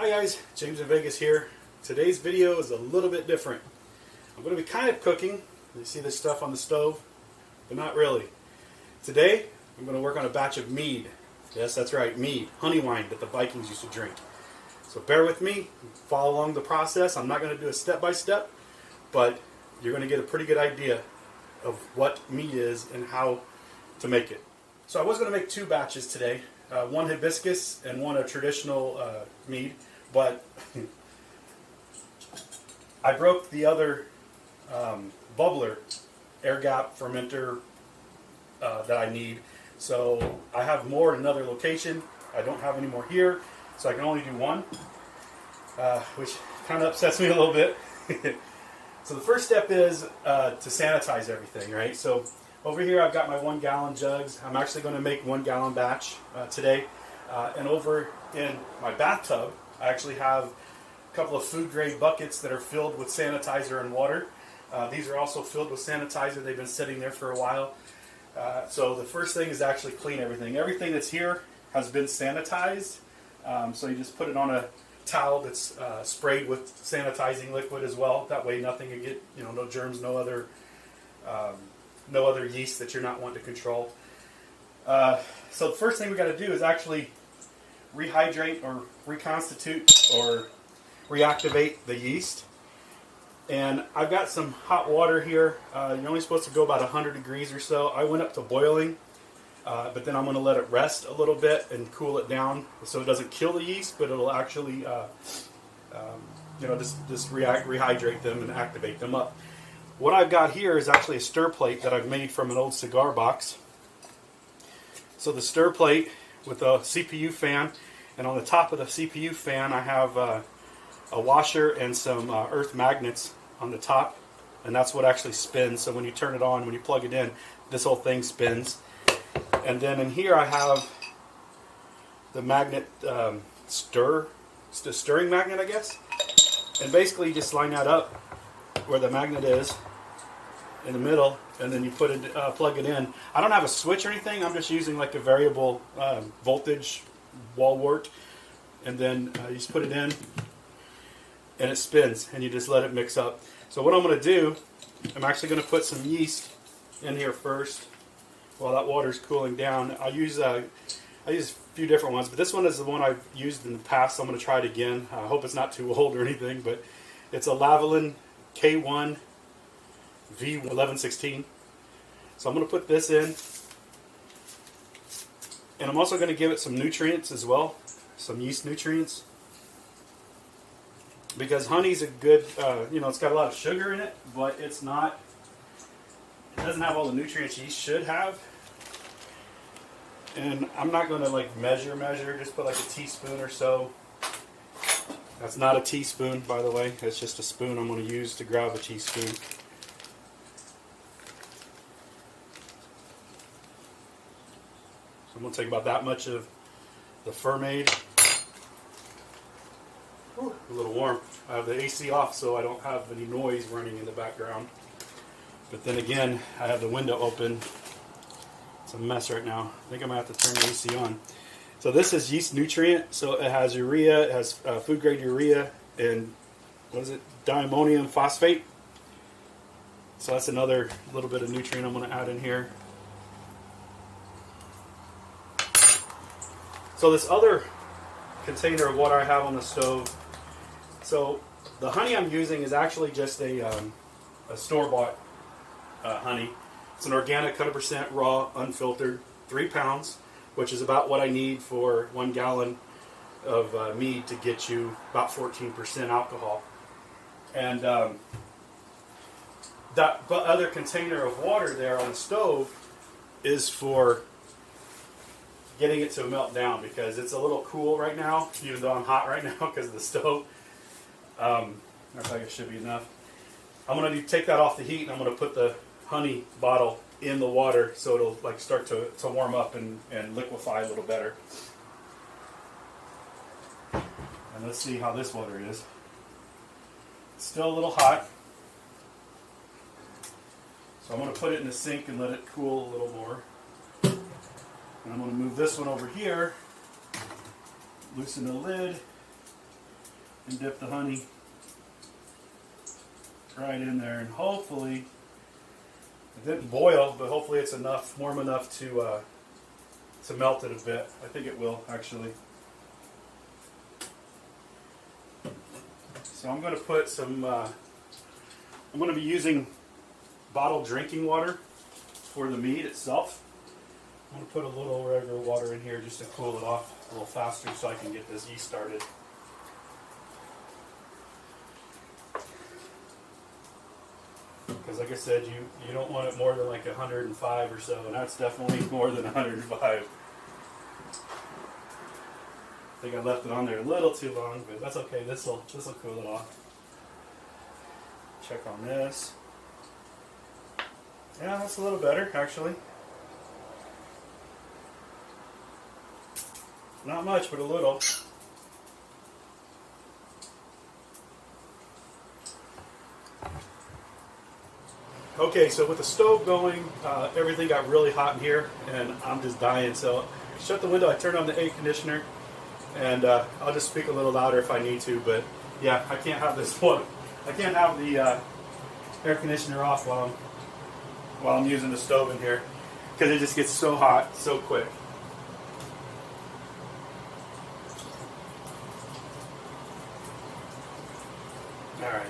Hi guys, James in Vegas here. Today's video is a little bit different. I'm going to be kind of cooking. You see this stuff on the stove, but not really. Today, I'm going to work on a batch of mead. Yes, that's right, mead, honey wine that the Vikings used to drink. So bear with me, follow along the process. I'm not going to do it step by step, but you're going to get a pretty good idea of what mead is and how to make it. So I was going to make two batches today. One hibiscus and one a traditional mead, but I broke the other bubbler, air gap fermenter that I need. So I have more in another location. I don't have any more here, so I can only do one, which kind of upsets me a little bit. So the first step is to sanitize everything, right? So over here I've got my 1 gallon jugs. I'm actually going to make 1 gallon batch today. And over in my bathtub, I actually have a couple of food grade buckets that are filled with sanitizer and water. These are also filled with sanitizer. They've been sitting there for a while. So the first thing is actually clean everything. Everything that's here has been sanitized. So you just put it on a towel that's sprayed with sanitizing liquid as well. That way nothing can get, no germs, no other yeast that you're not wanting to control. So the first thing we got to do is actually rehydrate or reconstitute or reactivate the yeast. And I've got some hot water here. You're only supposed to go about 100 degrees or so. I went up to boiling, but then I'm going to let it rest a little bit and cool it down so it doesn't kill the yeast, but it'll actually just rehydrate them and activate them up. What I've got here is actually a stir plate that I've made from an old cigar box. So the stir plate with a CPU fan, and on the top of the CPU fan I have a washer and some earth magnets on the top, and that's what actually spins. So when you turn it on, when you plug it in, this whole thing spins. And then in here I have the magnet stirring magnet, I guess. And basically you just line that up where the magnet is in the middle, and then you put it, plug it in. I don't have a switch or anything. I'm just using like a variable voltage wall wart, and then you just put it in, and it spins, and you just let it mix up. So what I'm going to do, I'm actually going to put some yeast in here first while that water's cooling down. I use a few different ones, but this one is the one I've used in the past, so I'm going to try it again. I hope it's not too old or anything, but it's a Lavalin K1 V1116. So I'm going to put this in, and I'm also going to give it some nutrients as well, some yeast nutrients, because honey's a good, it's got a lot of sugar in it, but it doesn't have all the nutrients yeast should have. And I'm not going to measure, just put like a teaspoon or so. That's not a teaspoon, by the way. It's just a spoon I'm going to use to grab a teaspoon. So I'm going to take about that much of the Fermade. Whew, a little warm. I have the AC off so I don't have any noise running in the background. But then again, I have the window open. It's a mess right now. I think I might have to turn the AC on. So this is yeast nutrient. So it has urea, it has food grade urea, and what is it? Diammonium phosphate. So that's another little bit of nutrient I'm going to add in here. So this other container of water I have on the stove, so the honey I'm using is actually just a store-bought honey. It's an organic, 100% raw, unfiltered, 3 pounds, which is about what I need for 1 gallon of mead to get you about 14% alcohol. And that other container of water there on the stove is for getting it to melt down, because it's a little cool right now, even though I'm hot right now because of the stove. I think it should be enough. I'm going to take that off the heat, and I'm going to put the honey bottle in the water so it'll start to warm up and liquefy a little better. And let's see how this water is. It's still a little hot. So I'm going to put it in the sink and let it cool a little more. And I'm going to move this one over here, loosen the lid, and dip the honey right in there, and hopefully it didn't boil, but hopefully it's enough, warm enough to melt it a bit. I think it will actually. So I'm going to put some. I'm going to be using bottled drinking water for the mead itself. I'm going to put a little regular water in here just to cool it off a little faster so I can get this yeast started. Because like I said, you don't want it more than like 105 or so, and that's definitely more than 105. I think I left it on there a little too long, but that's okay. This will cool it off. Check on this. Yeah, that's a little better actually. Not much, but a little. Okay, so with the stove going, everything got really hot in here, and I'm just dying. So shut the window. I turned on the air conditioner, and I'll just speak a little louder if I need to. But yeah, I can't have this one. I can't have the air conditioner off while I'm using the stove in here, because it just gets so hot so quick. All right.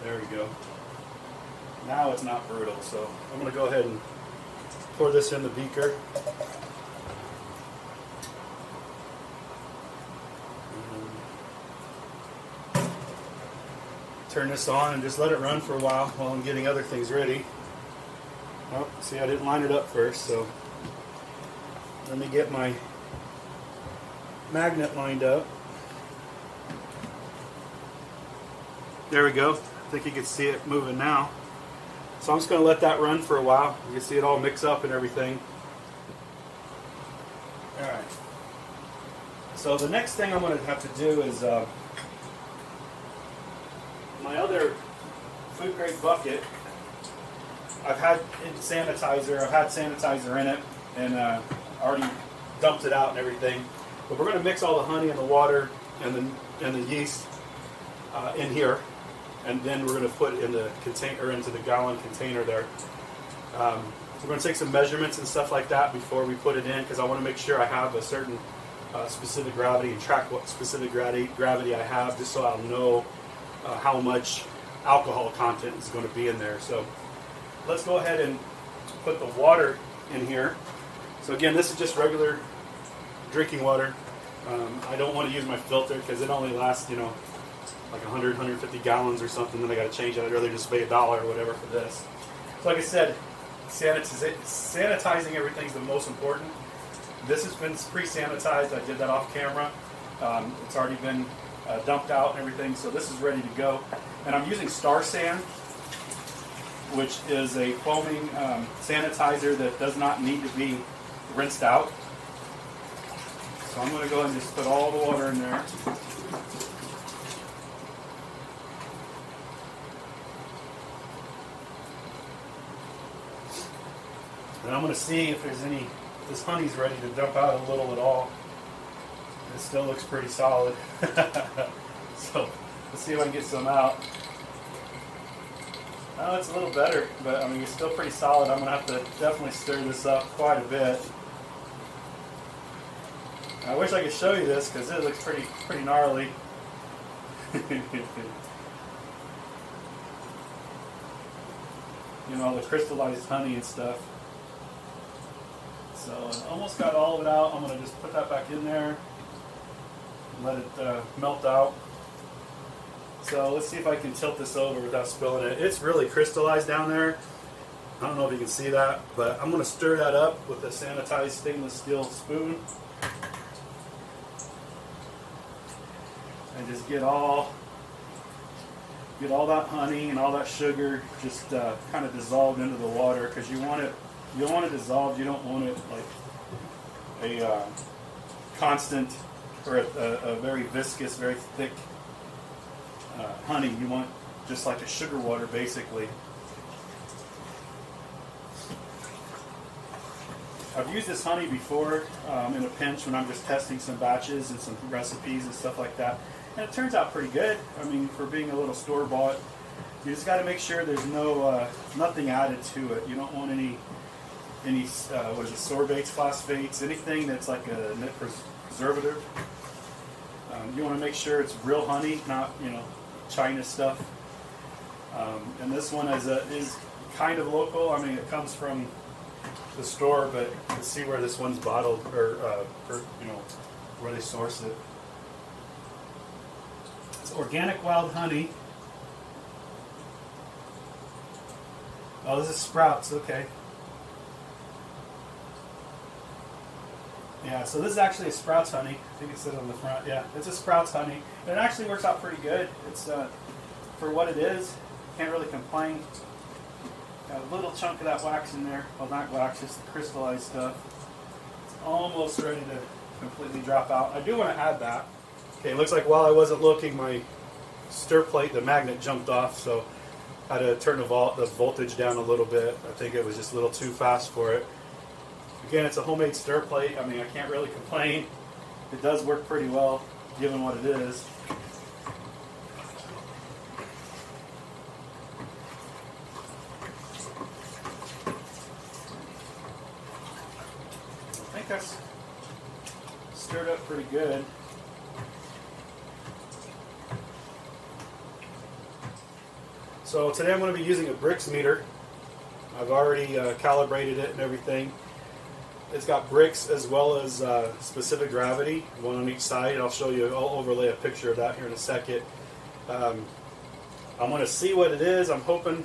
There we go. Now it's not brutal, so I'm going to go ahead and pour this in the beaker. Turn this on and just let it run for a while I'm getting other things ready. Oh, see, I didn't line it up first, so let me get my magnet lined up. There we go. I think you can see it moving now. So I'm just going to let that run for a while. You can see it all mix up and everything. Alright. So the next thing I'm going to have to do is my other food grade bucket. I've had sanitizer in it, and already dumped it out and everything. But we're going to mix all the honey and the water and the yeast in here, and then we're going to put it in the container, into the gallon container there. We're going to take some measurements and stuff like that before we put it in, because I want to make sure I have a certain specific gravity and track what specific gravity I have, just so I'll know how much alcohol content is going to be in there. So let's go ahead and put the water in here. So again, this is just regular drinking water. I don't want to use my filter because it only lasts, like 100, 150 gallons or something. Then I got to change it. I'd rather just pay $1 or whatever for this. So like I said, sanitizing everything is the most important. This has been pre-sanitized. I did that off camera. It's already been dumped out and everything, so this is ready to go. And I'm using Star San, which is a foaming sanitizer that does not need to be rinsed out. So I'm going to go ahead and just put all the water in there. And I'm going to see if this honey's ready to dump out a little at all. It still looks pretty solid. So let's see if I can get some out. Oh, it's a little better, but I mean, it's still pretty solid. I'm going to have to definitely stir this up quite a bit. I wish I could show you this because it looks pretty gnarly. All the crystallized honey and stuff. So I almost got all of it out. I'm going to just put that back in there and let it melt out. So let's see if I can tilt this over without spilling it. It's really crystallized down there. I don't know if you can see that, but I'm going to stir that up with a sanitized stainless steel spoon. And just get all that honey and all that sugar just kind of dissolved into the water, because you want it dissolved. You don't want it like a constant or a very viscous, very thick honey. You want just like a sugar water, basically. I've used this honey before in a pinch when I'm just testing some batches and some recipes and stuff like that. And it turns out pretty good. I mean, for being a little store-bought, you just got to make sure there's no nothing added to it. You don't want any what is it, sorbates, phosphates, anything that's like a net preservative. You want to make sure it's real honey, not China stuff. And this one is kind of local. I mean, it comes from the store, but let's see where this one's bottled or where they source it. It's organic wild honey. Oh, this is Sprouts. Okay. Yeah, so this is actually a Sprouts honey. I think it says on the front. Yeah, it's a Sprouts honey. And it actually works out pretty good. It's for what it is. Can't really complain. Got a little chunk of that wax in there. Well, not wax, just the crystallized stuff. It's almost ready to completely drop out. I do want to add that. Okay, it looks like while I wasn't looking, my stir plate, the magnet jumped off, so I had to turn the voltage down a little bit. I think it was just a little too fast for it. Again, it's a homemade stir plate. I mean, I can't really complain. It does work pretty well, given what it is. I think that's stirred up pretty good. So today I'm going to be using a Brix meter. I've already calibrated it and everything. It's got Brix as well as specific gravity, one on each side. I'll show you, I'll overlay a picture of that here in a second. I'm going to see what it is. I hope I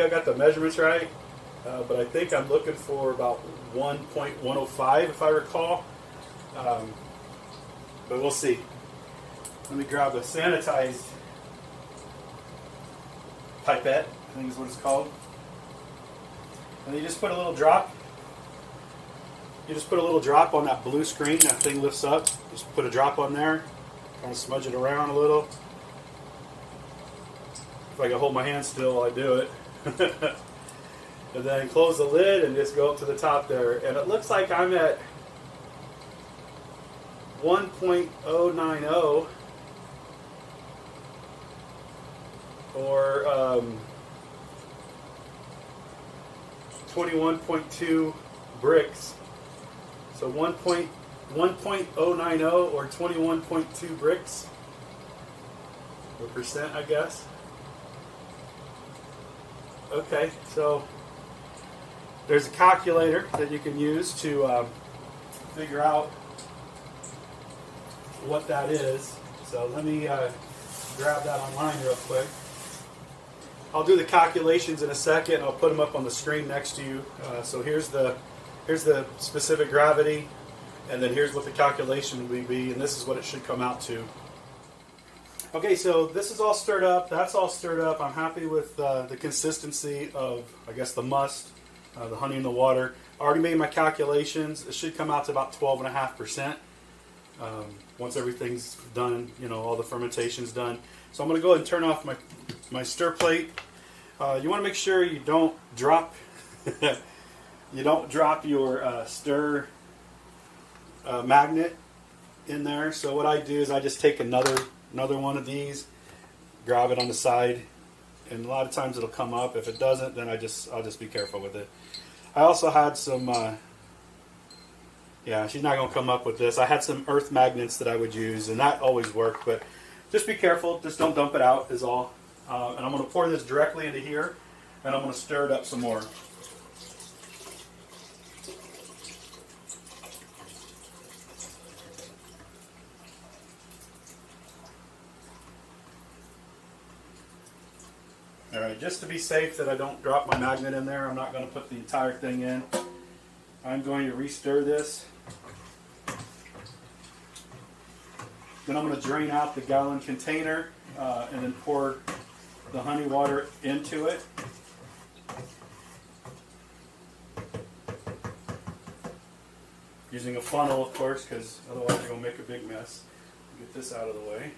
got the measurements right, but I think I'm looking for about 1.105 if I recall. But we'll see. Let me grab a sanitized pipette, I think is what it's called. And you just put a little drop. You just put a little drop on that blue screen. That thing lifts up. Just put a drop on there. Kind of smudge it around a little. If I can hold my hand still while I do it. And then close the lid and just go up to the top there. And it looks like I'm at 1.090 or 21.2 Brix. So 1.090 or 21.2 Brix, or percent, I guess. Okay, so there's a calculator that you can use to figure out what that is. So let me grab that online real quick. I'll do the calculations in a second. I'll put them up on the screen next to you. So here's the specific gravity, and then here's what the calculation will be, and this is what it should come out to. Okay, so this is all stirred up. That's all stirred up. I'm happy with the consistency of, I guess, the must, the honey in the water. I already made my calculations. It should come out to about 12.5%. Once everything's done, all the fermentation's done. So I'm going to go ahead and turn off my stir plate. You want to make sure you don't drop your stir magnet in there. So what I do is I just take another one of these, grab it on the side, and a lot of times it'll come up. If it doesn't, then I'll just be careful with it. I also had some yeah, she's not going to come up with this. I had some earth magnets that I would use, and that always worked, but just be careful. Just don't dump it out is all. And I'm going to pour this directly into here, and I'm going to stir it up some more. Alright, just to be safe that I don't drop my magnet in there, I'm not going to put the entire thing in. I'm going to re-stir this. Then I'm going to drain out the gallon container and then pour the honey water into it. Using a funnel, of course, because otherwise you're going to make a big mess. Get this out of the way.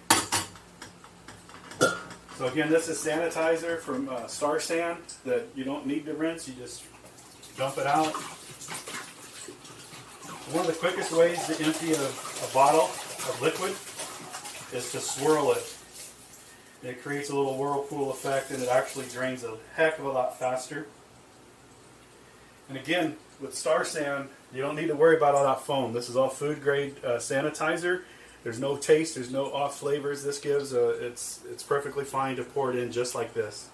So again, this is sanitizer from Star San that you don't need to rinse. You just dump it out. One of the quickest ways to empty a bottle of liquid is to swirl it. It creates a little whirlpool effect, and it actually drains a heck of a lot faster. And again, with Star San, you don't need to worry about all that foam. This is all food grade sanitizer. There's no taste, there's no off flavors. This gives it's perfectly fine to pour it in just like this.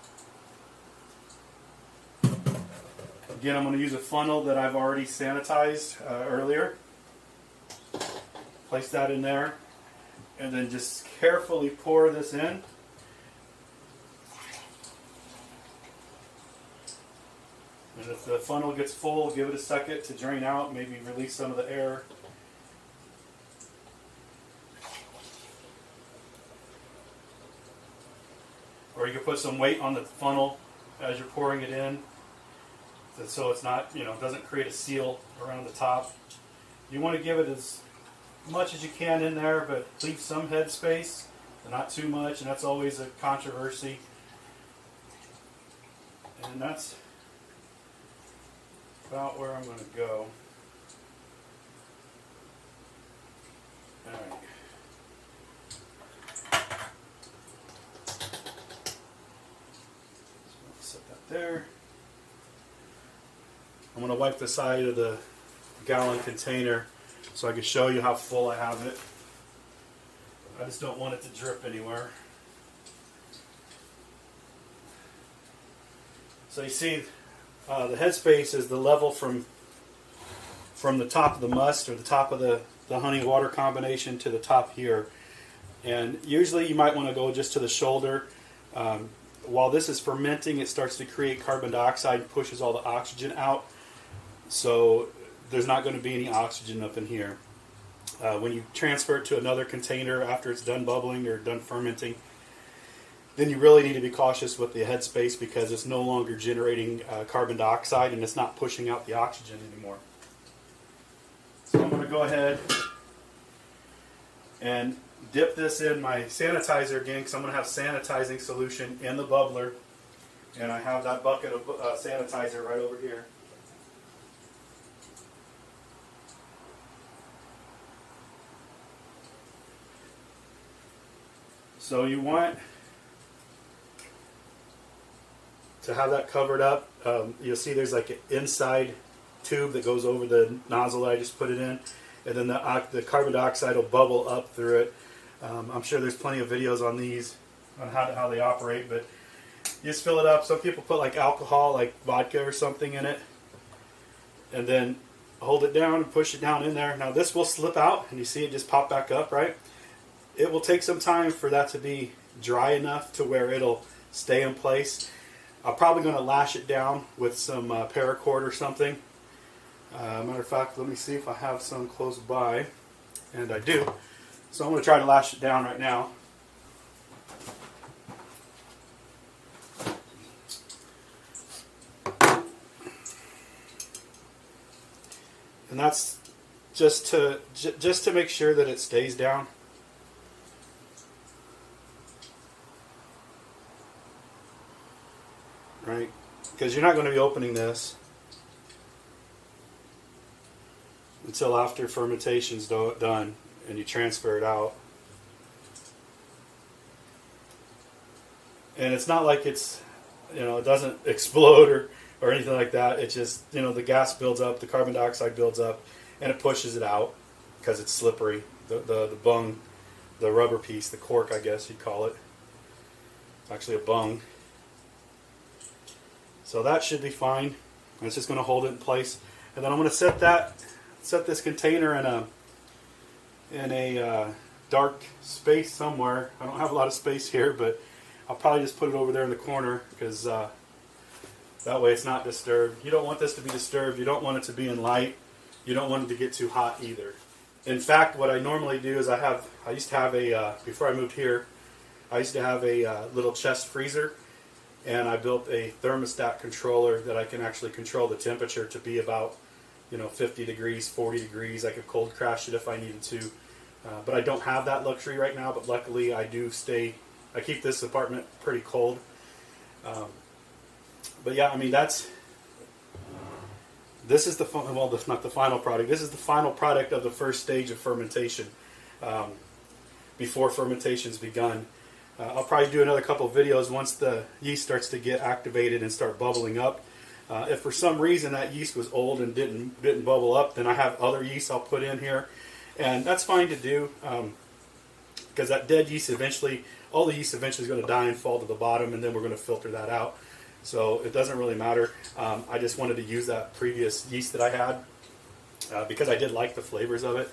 Again, I'm going to use a funnel that I've already sanitized earlier. Place that in there, and then just carefully pour this in. And if the funnel gets full, give it a second to drain out, maybe release some of the air. Or you can put some weight on the funnel as you're pouring it in, so it's not, doesn't create a seal around the top. You want to give it as much as you can in there, but leave some head space, but not too much, and that's always a controversy. And that's about where I'm going to go. Alright. Set that there. I'm going to wipe the side of the gallon container so I can show you how full I have it. I just don't want it to drip anywhere. So you see, the headspace is the level from the top of the must, or the top of the honey water combination, to the top here. And usually you might want to go just to the shoulder. While this is fermenting, it starts to create carbon dioxide and pushes all the oxygen out. So there's not going to be any oxygen up in here. When you transfer it to another container after it's done bubbling or done fermenting, then you really need to be cautious with the headspace, because it's no longer generating carbon dioxide and it's not pushing out the oxygen anymore. So I'm going to go ahead and dip this in my sanitizer again, because I'm going to have sanitizing solution in the bubbler, and I have that bucket of sanitizer right over here. So you want to have that covered up. You'll see there's like an inside tube that goes over the nozzle that I just put it in, and then the carbon dioxide will bubble up through it. I'm sure there's plenty of videos on these on how they operate, but you just fill it up. Some people put like alcohol, like vodka or something in it, and then hold it down and push it down in there. Now this will slip out, and you see it just pop back up, right? It will take some time for that to be dry enough to where it'll stay in place. I'm probably going to lash it down with some paracord or something. Matter of fact, let me see if I have some close by, and I do. So I'm going to try to lash it down right now. And that's just to make sure that it stays down. Right? Because you're not going to be opening this until after fermentation's done and you transfer it out. And it's not like it's, it doesn't explode or anything like that. It just, the gas builds up, the carbon dioxide builds up, and it pushes it out because it's slippery. The bung, the rubber piece, the cork, I guess you'd call it. It's actually a bung. So that should be fine. It's just going to hold it in place, and then I'm going to set this container in a dark space somewhere. I don't have a lot of space here, but I'll probably just put it over there in the corner, because that way it's not disturbed. You don't want this to be disturbed. You don't want it to be in light. You don't want it to get too hot either. In fact, what I normally do is I used to have before I moved here, I used to have a little chest freezer. And I built a thermostat controller that I can actually control the temperature to be about, 50 degrees, 40 degrees. I could cold crash it if I needed to. But I don't have that luxury right now, but luckily I keep this apartment pretty cold. But yeah, I mean, this is the well, that's not the final product. This is the final product of the first stage of fermentation. Before fermentation's begun, I'll probably do another couple of videos once the yeast starts to get activated and start bubbling up. If for some reason that yeast was old and didn't bubble up, then I have other yeast I'll put in here, and that's fine to do, because that dead yeast eventually, all the yeast eventually is going to die and fall to the bottom, and then we're going to filter that out. So it doesn't really matter. I just wanted to use that previous yeast that I had because I did like the flavors of it.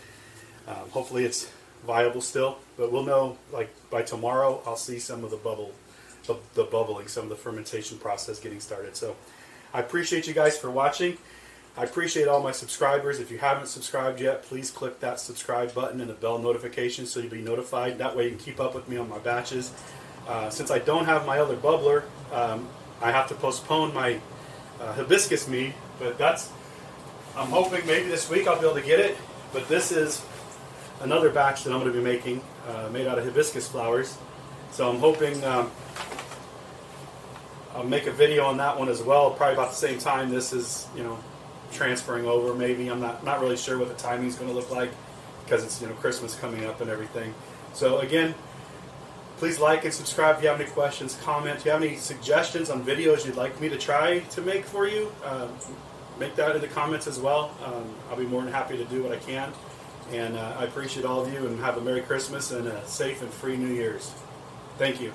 Hopefully it's viable still, but we'll know like by tomorrow. I'll see some of the bubbling, some of the fermentation process getting started. So I appreciate you guys for watching. I appreciate all my subscribers. If you haven't subscribed yet, please click that subscribe button and the bell notification so you'll be notified. That way you can keep up with me on my batches. Since I don't have my other bubbler, I have to postpone my hibiscus mead, but I'm hoping maybe this week I'll be able to get it. But this is another batch that I'm going to be making, made out of hibiscus flowers. So I'm hoping I'll make a video on that one as well, probably about the same time this is, transferring over. Maybe I'm not really sure what the timing is going to look like because it's Christmas coming up and everything. So again, please like and subscribe if you have any questions, comment. If you have any suggestions on videos you'd like me to try to make for you, make that in the comments as well. I'll be more than happy to do what I can. And I appreciate all of you, and have a Merry Christmas and a safe and free New Year's. Thank you.